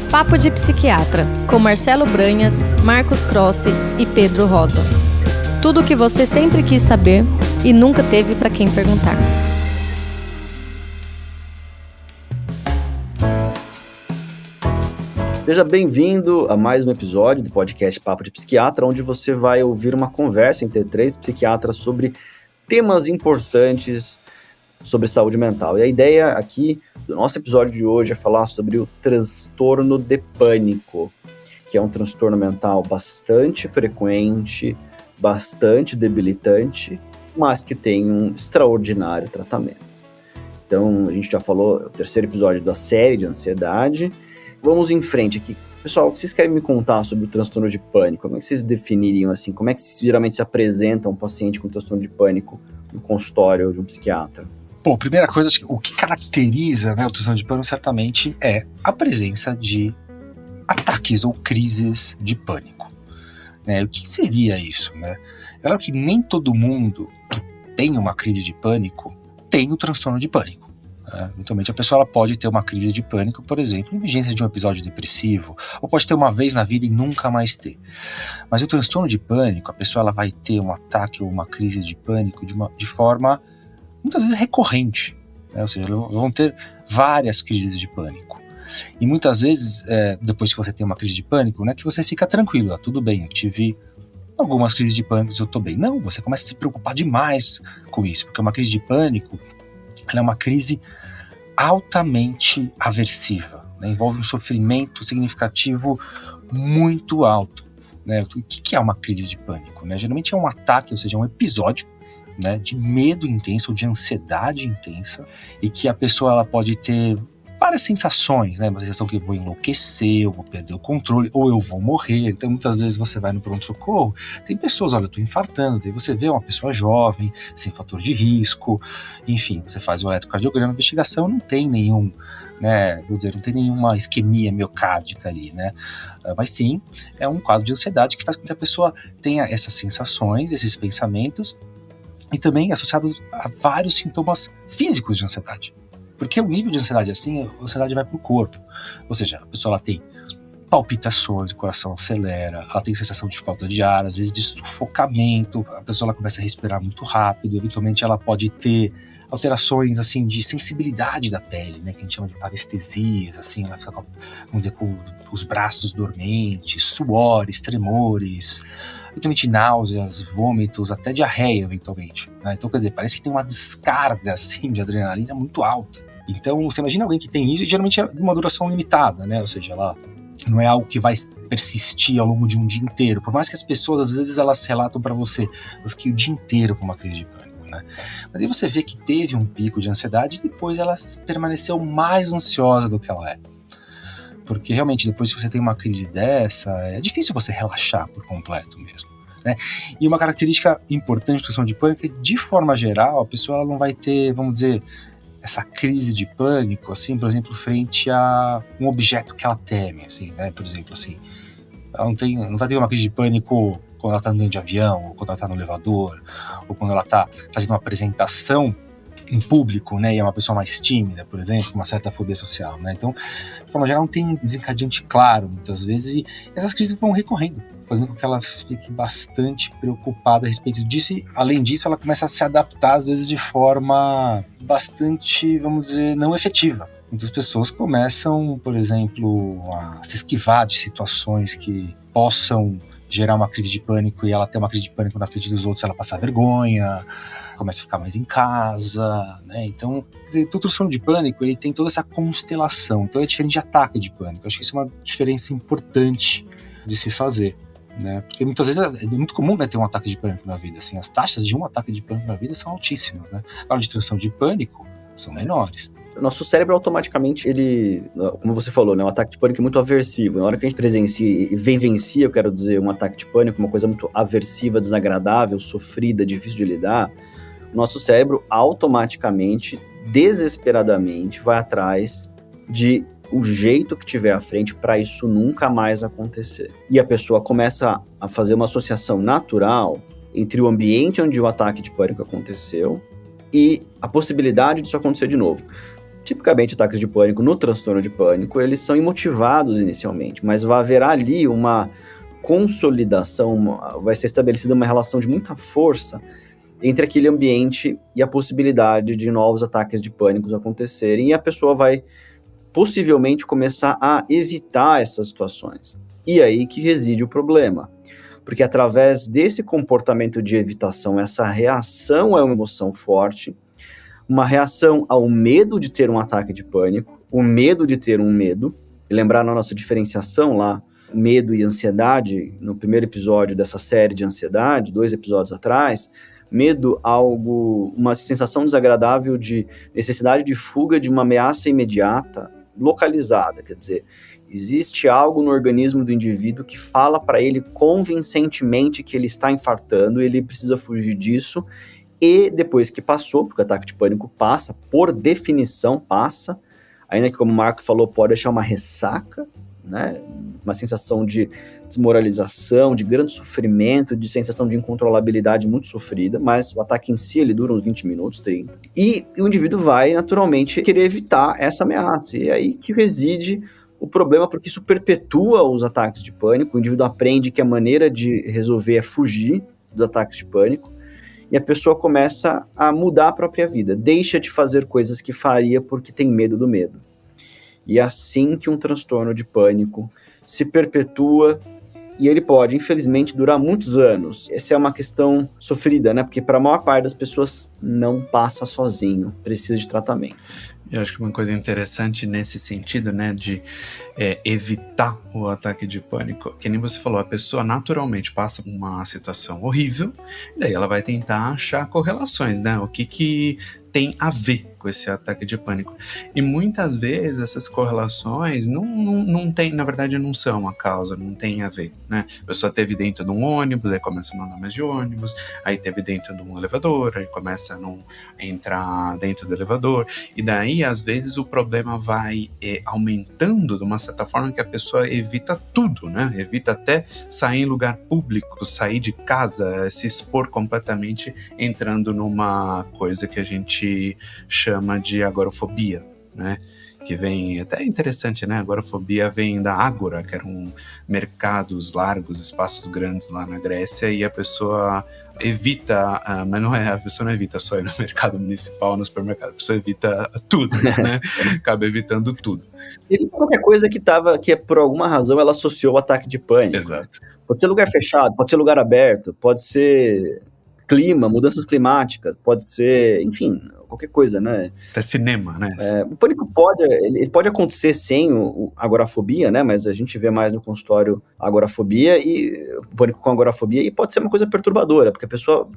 Papo de Psiquiatra, com Marcelo Branhas, Marcos Crossi e Pedro Rosa. Tudo o que você sempre quis saber e nunca teve para quem perguntar. Seja bem-vindo a mais um episódio do podcast Papo de Psiquiatra, onde você vai ouvir uma conversa entre três psiquiatras sobre temas importantes sobre saúde mental. E a ideia aqui do nosso episódio de hoje é falar sobre o transtorno de pânico, que é um transtorno mental bastante frequente, bastante debilitante, mas que tem um extraordinário tratamento. Então, a gente já falou, é o terceiro episódio da série de ansiedade. Vamos em frente aqui. Pessoal, vocês querem me contar sobre o transtorno de pânico? Como é que vocês definiriam assim? Como é que geralmente se apresenta um paciente com transtorno de pânico no consultório de um psiquiatra? Bom, primeira coisa, o que caracteriza, o transtorno de pânico certamente é a presença de ataques ou crises de pânico. O que seria isso? Claro que nem todo mundo que tem uma crise de pânico tem o transtorno de pânico. Eventualmente a pessoa ela pode ter uma crise de pânico, por exemplo, em vigência de um episódio depressivo, ou pode ter uma vez na vida e nunca mais ter. Mas o transtorno de pânico, a pessoa ela vai ter um ataque ou uma crise de pânico de forma muitas vezes recorrente, ou seja, vão ter várias crises de pânico. E muitas vezes, depois que você tem uma crise de pânico, que você fica tranquilo, tudo bem, eu tive algumas crises de pânico, eu tô bem. Não, você começa a se preocupar demais com isso, porque uma crise de pânico, ela é uma crise altamente aversiva, envolve um sofrimento significativo muito alto. O que é uma crise de pânico? Geralmente é um ataque, ou seja, um episódio de medo intenso, de ansiedade intensa, e que a pessoa ela pode ter várias sensações, uma sensação que eu vou enlouquecer, eu vou perder o controle, ou eu vou morrer. Então muitas vezes você vai no pronto-socorro, tem pessoas, olha, eu tô infartando, daí você vê uma pessoa jovem, sem fator de risco, enfim, você faz o eletrocardiograma, a investigação não tem nenhum, não tem nenhuma isquemia miocárdica ali, mas sim, é um quadro de ansiedade que faz com que a pessoa tenha essas sensações, esses pensamentos, e também associados a vários sintomas físicos de ansiedade. Porque o nível de ansiedade assim, a ansiedade vai para o corpo. Ou seja, a pessoa ela tem palpitações, o coração acelera, ela tem sensação de falta de ar, às vezes de sufocamento, a pessoa ela começa a respirar muito rápido, eventualmente ela pode ter alterações assim, de sensibilidade da pele, que a gente chama de parestesias, assim, ela fica, vamos dizer, com os braços dormentes, suores, tremores, eventualmente náuseas, vômitos, até diarreia, eventualmente. Então, quer dizer, parece que tem uma descarga assim, de adrenalina muito alta. Então, você imagina alguém que tem isso, e geralmente é de uma duração limitada, ou seja, ela não é algo que vai persistir ao longo de um dia inteiro. Por mais que as pessoas, às vezes, elas relatam para você, eu fiquei o dia inteiro com uma crise de pânico. Mas aí você vê que teve um pico de ansiedade e depois ela permaneceu mais ansiosa do que ela é. Porque realmente depois que você tem uma crise dessa, é difícil você relaxar por completo mesmo. E uma característica importante da questão de pânico é, de forma geral, a pessoa ela não vai ter, vamos dizer, essa crise de pânico, assim, por exemplo, frente a um objeto que ela teme, assim, por exemplo, assim, ela não vai ter uma crise de pânico quando ela está andando de avião, ou quando ela está no elevador, ou quando ela está fazendo uma apresentação em público, e é uma pessoa mais tímida, por exemplo, com uma certa fobia social, Então, de forma geral, não tem um desencadeante claro, muitas vezes, e essas crises vão recorrendo, fazendo com que ela fique bastante preocupada a respeito disso, e, além disso, ela começa a se adaptar, às vezes, de forma bastante, vamos dizer, não efetiva. Muitas pessoas começam, por exemplo, a se esquivar de situações que possam gerar uma crise de pânico, e ela ter uma crise de pânico na frente dos outros, ela passar vergonha, começa a ficar mais em casa, Então, quer dizer, o transtorno de pânico, ele tem toda essa constelação, então é diferente de ataque de pânico. Eu acho que isso é uma diferença importante de se fazer, Porque muitas vezes é muito comum, ter um ataque de pânico na vida, assim, as taxas de um ataque de pânico na vida são altíssimas, Agora, de transtorno de pânico, são menores. O nosso cérebro automaticamente, ele, como você falou, um ataque de pânico é muito aversivo. Na hora que a gente presencia e vivencia, eu quero dizer, um ataque de pânico, uma coisa muito aversiva, desagradável, sofrida, difícil de lidar, o nosso cérebro automaticamente, desesperadamente, vai atrás de o jeito que tiver à frente para isso nunca mais acontecer. E a pessoa começa a fazer uma associação natural entre o ambiente onde o ataque de pânico aconteceu e a possibilidade disso acontecer de novo. Tipicamente, ataques de pânico no transtorno de pânico, eles são imotivados inicialmente, mas vai haver ali uma consolidação, vai ser estabelecida uma relação de muita força entre aquele ambiente e a possibilidade de novos ataques de pânico acontecerem, e a pessoa vai possivelmente começar a evitar essas situações. E aí que reside o problema. Porque através desse comportamento de evitação, essa reação a uma emoção forte, uma reação ao medo de ter um ataque de pânico, o medo de ter um medo, e lembrar na nossa diferenciação lá, medo e ansiedade, no primeiro episódio dessa série de ansiedade, 2 episódios atrás, medo, uma sensação desagradável de necessidade de fuga de uma ameaça imediata, localizada, quer dizer, existe algo no organismo do indivíduo que fala para ele convincentemente que ele está infartando, ele precisa fugir disso, e depois que passou, porque o ataque de pânico passa, por definição passa, ainda que, como o Marco falou, pode deixar uma ressaca, né? Uma sensação de desmoralização, de grande sofrimento, de sensação de incontrolabilidade muito sofrida, mas o ataque em si, ele dura uns 20 minutos, 30. E o indivíduo vai, naturalmente, querer evitar essa ameaça, e é aí que reside o problema, porque isso perpetua os ataques de pânico, o indivíduo aprende que a maneira de resolver é fugir dos ataques de pânico, e a pessoa começa a mudar a própria vida, deixa de fazer coisas que faria porque tem medo do medo. E é assim que um transtorno de pânico se perpetua, e ele pode, infelizmente, durar muitos anos. Essa é uma questão sofrida, né? Porque para a maior parte das pessoas não passa sozinho, precisa de tratamento. Eu acho que uma coisa interessante nesse sentido, né, de evitar o ataque de pânico, que nem você falou, a pessoa naturalmente passa por uma situação horrível, e daí ela vai tentar achar correlações, né, o que tem a ver com esse ataque de pânico. E muitas vezes essas correlações não tem, na verdade não são a causa, não tem a ver, né? A pessoa teve dentro de um ônibus, aí começa a mandar mais de ônibus, aí teve dentro de um elevador, aí começa a não entrar dentro do elevador, e daí às vezes o problema vai aumentando de uma certa forma que a pessoa evita tudo, né? Evita até sair em lugar público, sair de casa, se expor completamente, entrando numa coisa que a gente chama de agorafobia, né? Que vem, até interessante, né? Agorafobia vem da ágora, que eram mercados largos, espaços grandes lá na Grécia, e a pessoa evita, mas a pessoa não evita só ir no mercado municipal, no supermercado, a pessoa evita tudo, né? Acaba evitando tudo. Evita qualquer coisa que por alguma razão ela associou o ataque de pânico. Exato. Pode ser lugar fechado, pode ser lugar aberto, pode ser clima, mudanças climáticas, pode ser, enfim, qualquer coisa, né? Até cinema, né? O pânico ele pode acontecer sem a agorafobia, né? Mas a gente vê mais no consultório a agorafobia e o pânico com agorafobia, e pode ser uma coisa perturbadora, porque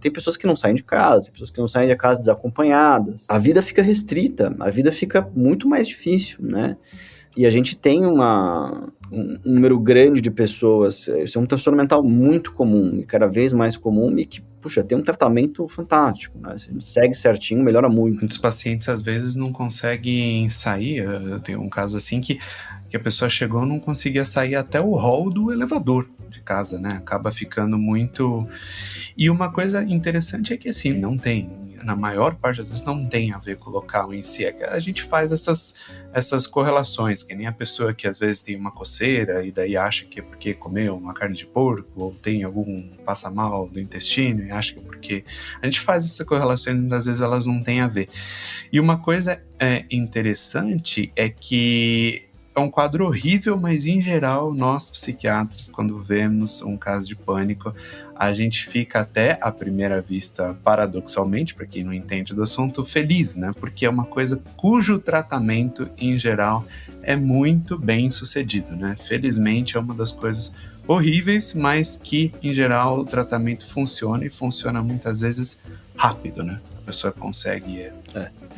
tem pessoas que não saem de casa, tem pessoas que não saem de casa desacompanhadas. A vida fica restrita, a vida fica muito mais difícil, né? E a gente tem um número grande de pessoas, isso é um transtorno mental muito comum, e cada vez mais comum, e que, puxa, tem um tratamento fantástico, né? Se a gente segue certinho, melhora muito. Muitos pacientes, às vezes, não conseguem sair. Eu tenho um caso assim que a pessoa chegou e não conseguia sair até o hall do elevador de casa, né? Acaba ficando muito... E uma coisa interessante é que, assim, não tem... Na maior parte das vezes não tem a ver com o local em si, é que a gente faz essas correlações, que nem a pessoa que às vezes tem uma coceira e daí acha que é porque comeu uma carne de porco, ou tem passa mal do intestino e acha que é porque... A gente faz essa correlação e muitas vezes elas não têm a ver. E uma coisa interessante é que é um quadro horrível, mas em geral nós psiquiatras, quando vemos um caso de pânico, a gente fica até à primeira vista, paradoxalmente, para quem não entende do assunto, feliz, né? Porque é uma coisa cujo tratamento, em geral, é muito bem sucedido, né? Felizmente é uma das coisas horríveis, mas que, em geral, o tratamento funciona, e funciona muitas vezes rápido, né? A pessoa consegue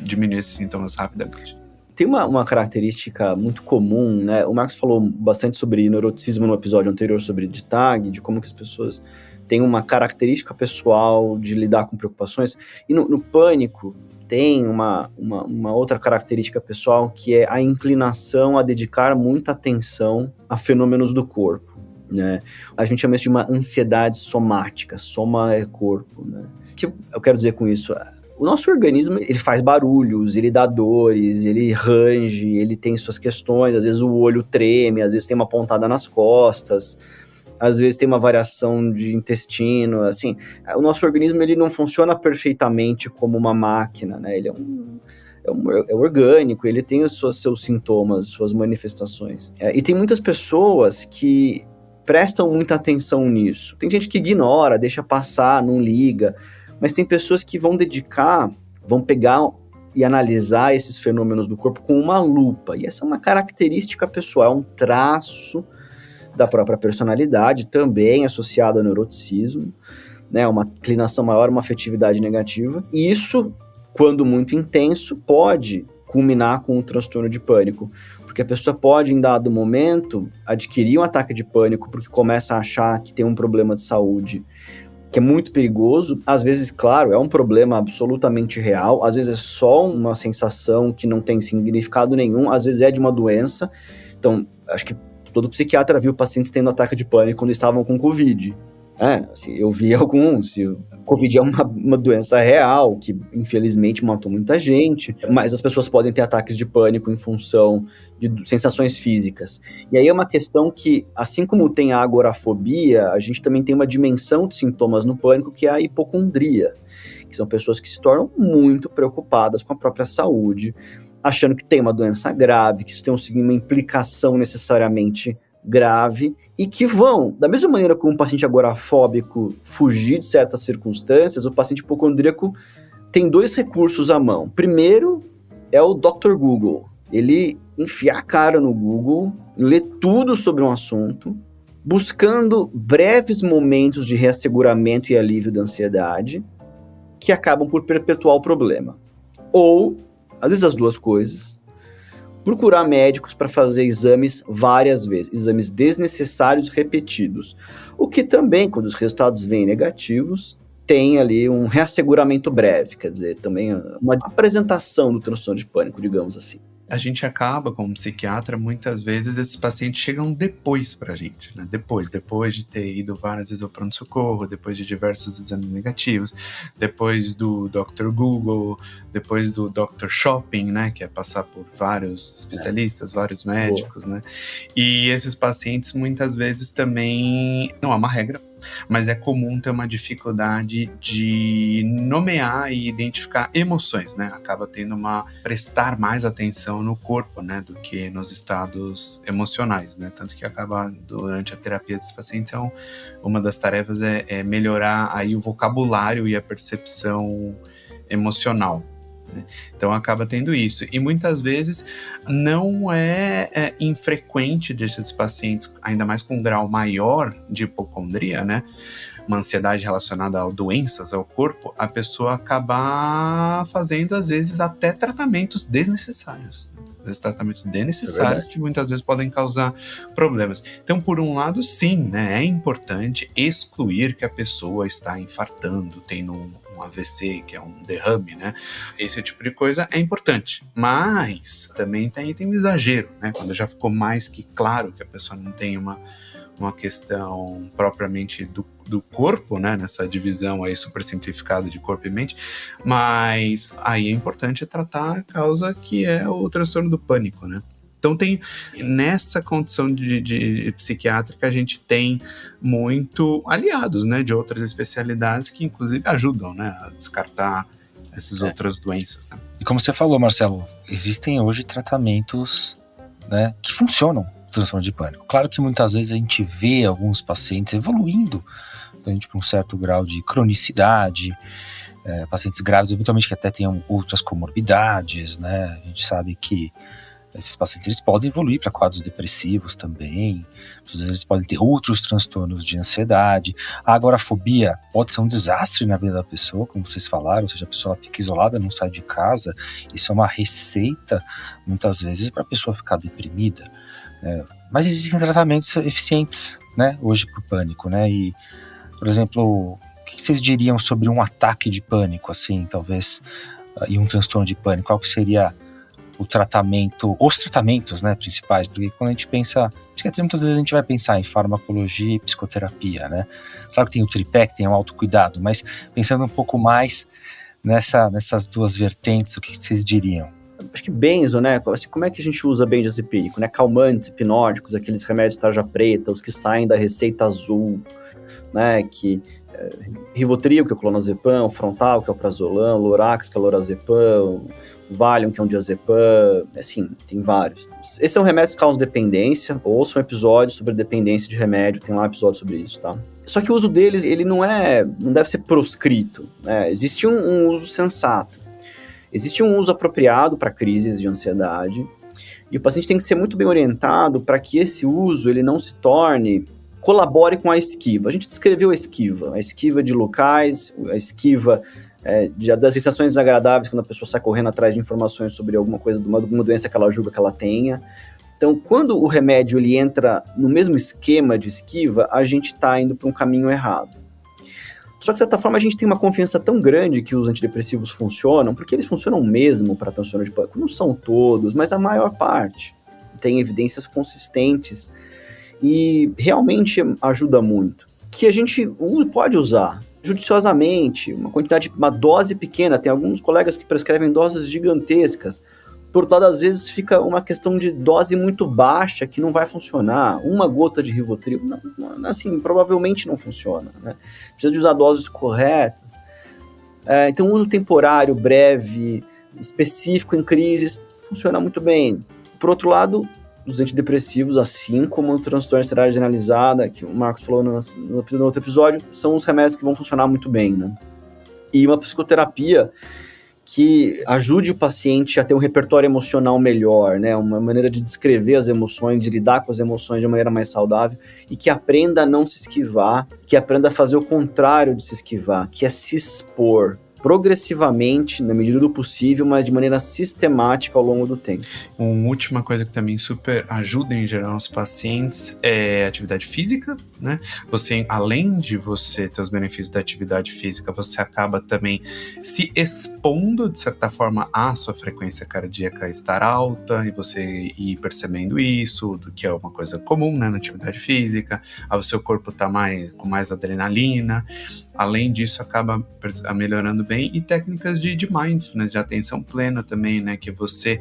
diminuir esses sintomas rapidamente. Tem uma característica muito comum, né? O Marcos falou bastante sobre neuroticismo no episódio anterior, sobre de TAG, de como que as pessoas têm uma característica pessoal de lidar com preocupações. E no pânico tem uma outra característica pessoal, que é a inclinação a dedicar muita atenção a fenômenos do corpo, né? A gente chama isso de uma ansiedade somática. Soma é corpo, né? O que eu quero dizer com isso? O nosso organismo, ele faz barulhos, ele dá dores, ele range, ele tem suas questões, às vezes o olho treme, às vezes tem uma pontada nas costas, às vezes tem uma variação de intestino, assim, o nosso organismo, ele não funciona perfeitamente como uma máquina, né, ele é orgânico, ele tem os seus sintomas, suas manifestações, e tem muitas pessoas que prestam muita atenção nisso, tem gente que ignora, deixa passar, não liga, mas tem pessoas que vão pegar e analisar esses fenômenos do corpo com uma lupa. E essa é uma característica pessoal, é um traço da própria personalidade, também associado ao neuroticismo, né? Uma inclinação maior, uma afetividade negativa. E isso, quando muito intenso, pode culminar com um transtorno de pânico. Porque a pessoa pode, em dado momento, adquirir um ataque de pânico porque começa a achar que tem um problema de saúde que é muito perigoso, às vezes, claro, é um problema absolutamente real, às vezes é só uma sensação que não tem significado nenhum, às vezes é de uma doença. Então, acho que todo psiquiatra viu pacientes tendo ataque de pânico quando estavam com Covid. Assim, eu vi alguns, Covid é uma doença real, que infelizmente matou muita gente, mas as pessoas podem ter ataques de pânico em função de sensações físicas. E aí é uma questão que, assim como tem a agorafobia, a gente também tem uma dimensão de sintomas no pânico, que é a hipocondria, que são pessoas que se tornam muito preocupadas com a própria saúde, achando que tem uma doença grave, que isso tem uma implicação necessariamente grave, e que vão, da mesma maneira como um paciente agorafóbico fugir de certas circunstâncias, o paciente hipocondríaco tem 2 recursos à mão. Primeiro é o Dr. Google. Ele enfia a cara no Google, lê tudo sobre um assunto, buscando breves momentos de reasseguramento e alívio da ansiedade, que acabam por perpetuar o problema. Ou, às vezes as duas coisas, procurar médicos para fazer exames várias vezes, exames desnecessários repetidos. O que também, quando os resultados vêm negativos, tem ali um reasseguramento breve, quer dizer, também uma apresentação do transtorno de pânico, digamos assim. A gente acaba, como psiquiatra, muitas vezes esses pacientes chegam depois pra gente, né? Depois de ter ido várias vezes ao pronto-socorro, depois de diversos exames negativos, depois do Dr. Google, depois do Dr. Shopping, né? Que é passar por vários especialistas, vários médicos, né? E esses pacientes muitas vezes também, não é uma regra, mas é comum ter uma dificuldade de nomear e identificar emoções, né? Acaba tendo prestar mais atenção no corpo, né, do que nos estados emocionais, né? Tanto que acaba, durante a terapia desses pacientes, uma das tarefas é melhorar aí o vocabulário e a percepção emocional. Então acaba tendo isso, e muitas vezes não é infrequente desses pacientes, ainda mais com um grau maior de hipocondria, né, uma ansiedade relacionada a doenças ao corpo, a pessoa acabar fazendo às vezes até tratamentos desnecessários. Tratamentos desnecessários que muitas vezes podem causar problemas. Então, por um lado, sim, né, é importante excluir que a pessoa está infartando, tendo um AVC, que é um derrame, né? Esse tipo de coisa é importante, mas também tem um exagero, né? Quando já ficou mais que claro que a pessoa não tem uma questão propriamente do corpo, né? Nessa divisão aí super simplificada de corpo e mente, mas aí é importante tratar a causa que é o transtorno do pânico, né? Então tem, nessa condição de psiquiátrica, a gente tem muito aliados, né, de outras especialidades que inclusive ajudam, né, a descartar essas outras doenças, né? E como você falou, Marcelo, existem hoje tratamentos, né, que funcionam no transtorno de pânico. Claro que muitas vezes a gente vê alguns pacientes evoluindo para um certo grau de cronicidade, pacientes graves, eventualmente que até tenham outras comorbidades, né? A gente sabe que esses pacientes eles podem evoluir para quadros depressivos também, às vezes eles podem ter outros transtornos de ansiedade. A agorafobia pode ser um desastre na vida da pessoa, como vocês falaram, ou seja, a pessoa fica isolada, não sai de casa. Isso é uma receita, muitas vezes, para a pessoa ficar deprimida. Mas existem tratamentos eficientes, né, hoje para o pânico, né? E, por exemplo, o que vocês diriam sobre um ataque de pânico, assim, talvez, e um transtorno de pânico? Qual que seria o tratamento, os tratamentos, né, principais? Porque quando a gente pensa, psiquiatria, muitas vezes a gente vai pensar em farmacologia e psicoterapia, né? Claro que tem o tripé, que tem o autocuidado, mas pensando um pouco mais nessas duas vertentes, o que vocês diriam? Acho que benzo, né? Assim, como é que a gente usa benzodiazepínico, né? Calmantes, hipnóticos, aqueles remédios de tarja preta, os que saem da receita azul, né? Rivotril, que é o clonazepam, Frontal, que é o prazolam, Lorax, que é o lorazepam, Valium, que é um diazepam, assim, tem vários. Esses são remédios que causam dependência, ouçam um episódio sobre dependência de remédio, tem lá um episódio sobre isso, tá? Só que o uso deles, ele não deve ser proscrito, né? Existe um uso sensato. Existe um uso apropriado para crises de ansiedade, e o paciente tem que ser muito bem orientado para que esse uso ele não se colabore com a esquiva. A gente descreveu a esquiva de locais, a esquiva das sensações desagradáveis quando a pessoa sai correndo atrás de informações sobre alguma coisa, de uma doença que ela julga que ela tenha. Então, quando o remédio ele entra no mesmo esquema de esquiva, a gente está indo para um caminho errado. Só que, de certa forma, a gente tem uma confiança tão grande que os antidepressivos funcionam, porque eles funcionam mesmo para transtorno de pânico. Não são todos, mas a maior parte. Tem evidências consistentes e realmente ajuda muito. Que a gente pode usar judiciosamente, uma dose pequena. Tem alguns colegas que prescrevem doses gigantescas. Por outro lado, às vezes fica uma questão de dose muito baixa que não vai funcionar. Uma gota de Rivotril, assim, provavelmente não funciona, né? Precisa de usar doses corretas. Então, uso temporário, breve, específico em crises, funciona muito bem. Por outro lado, os antidepressivos, assim como o transtorno de ansiedade generalizada, que o Marcos falou no outro episódio, são os remédios que vão funcionar muito bem, né? E uma psicoterapia que ajude o paciente a ter um repertório emocional melhor, né? Uma maneira de descrever as emoções, de lidar com as emoções de uma maneira mais saudável e que aprenda a não se esquivar, que aprenda a fazer o contrário de se esquivar, que é se expor progressivamente, na medida do possível, mas de maneira sistemática ao longo do tempo. Uma última coisa que também super ajuda em geral os pacientes é atividade física, né? Você, além de você ter os benefícios da atividade física, você acaba também se expondo, de certa forma, à sua frequência cardíaca estar alta e você ir percebendo isso, do que é uma coisa comum, né, na atividade física, o seu corpo tá com mais adrenalina. Além disso, acaba melhorando bem, e técnicas de mindfulness, de atenção plena também, né, que você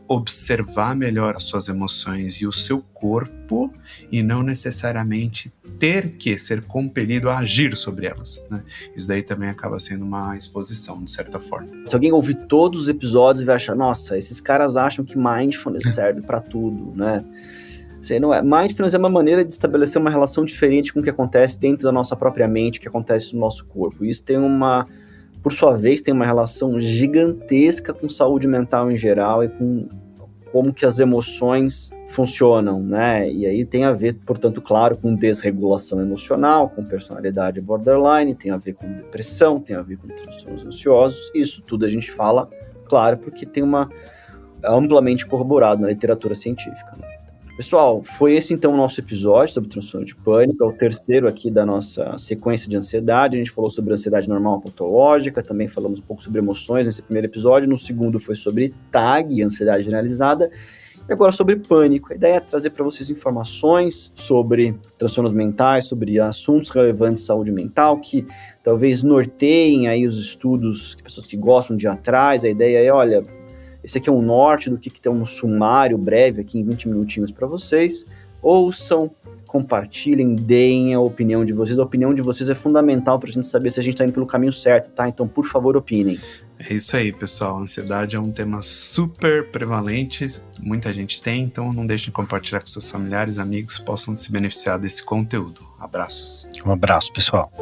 observar melhor as suas emoções e o seu corpo e não necessariamente ter que ser compelido a agir sobre elas, né? Isso daí também acaba sendo uma exposição, de certa forma. Se alguém ouvir todos os episódios e vai achar, nossa, esses caras acham que mindfulness serve para tudo, né? Não é. Mindfulness é uma maneira de estabelecer uma relação diferente com o que acontece dentro da nossa própria mente, o que acontece no nosso corpo. Isso tem por sua vez, tem uma relação gigantesca com saúde mental em geral e com como que as emoções funcionam, né? E aí tem a ver, portanto, claro, com desregulação emocional, com personalidade borderline, tem a ver com depressão, tem a ver com transtornos ansiosos. Isso tudo a gente fala, claro, porque tem amplamente corroborado na literatura científica, né? Pessoal, foi esse então o nosso episódio sobre transtorno de pânico, é o terceiro aqui da nossa sequência de ansiedade. A gente falou sobre ansiedade normal patológica, também falamos um pouco sobre emoções nesse primeiro episódio, no segundo foi sobre TAG, ansiedade generalizada, e agora sobre pânico. A ideia é trazer para vocês informações sobre transtornos mentais, sobre assuntos relevantes de saúde mental, que talvez norteiem aí os estudos, pessoas que gostam de ir atrás. A ideia é, olha, esse aqui é um norte do que tem um sumário breve aqui em 20 minutinhos para vocês. Ouçam, compartilhem, deem a opinião de vocês. A opinião de vocês é fundamental para a gente saber se a gente está indo pelo caminho certo, tá? Então, por favor, opinem. É isso aí, pessoal. A ansiedade é um tema super prevalente, muita gente tem, então não deixem de compartilhar com seus familiares, amigos, possam se beneficiar desse conteúdo. Abraços. Um abraço, pessoal.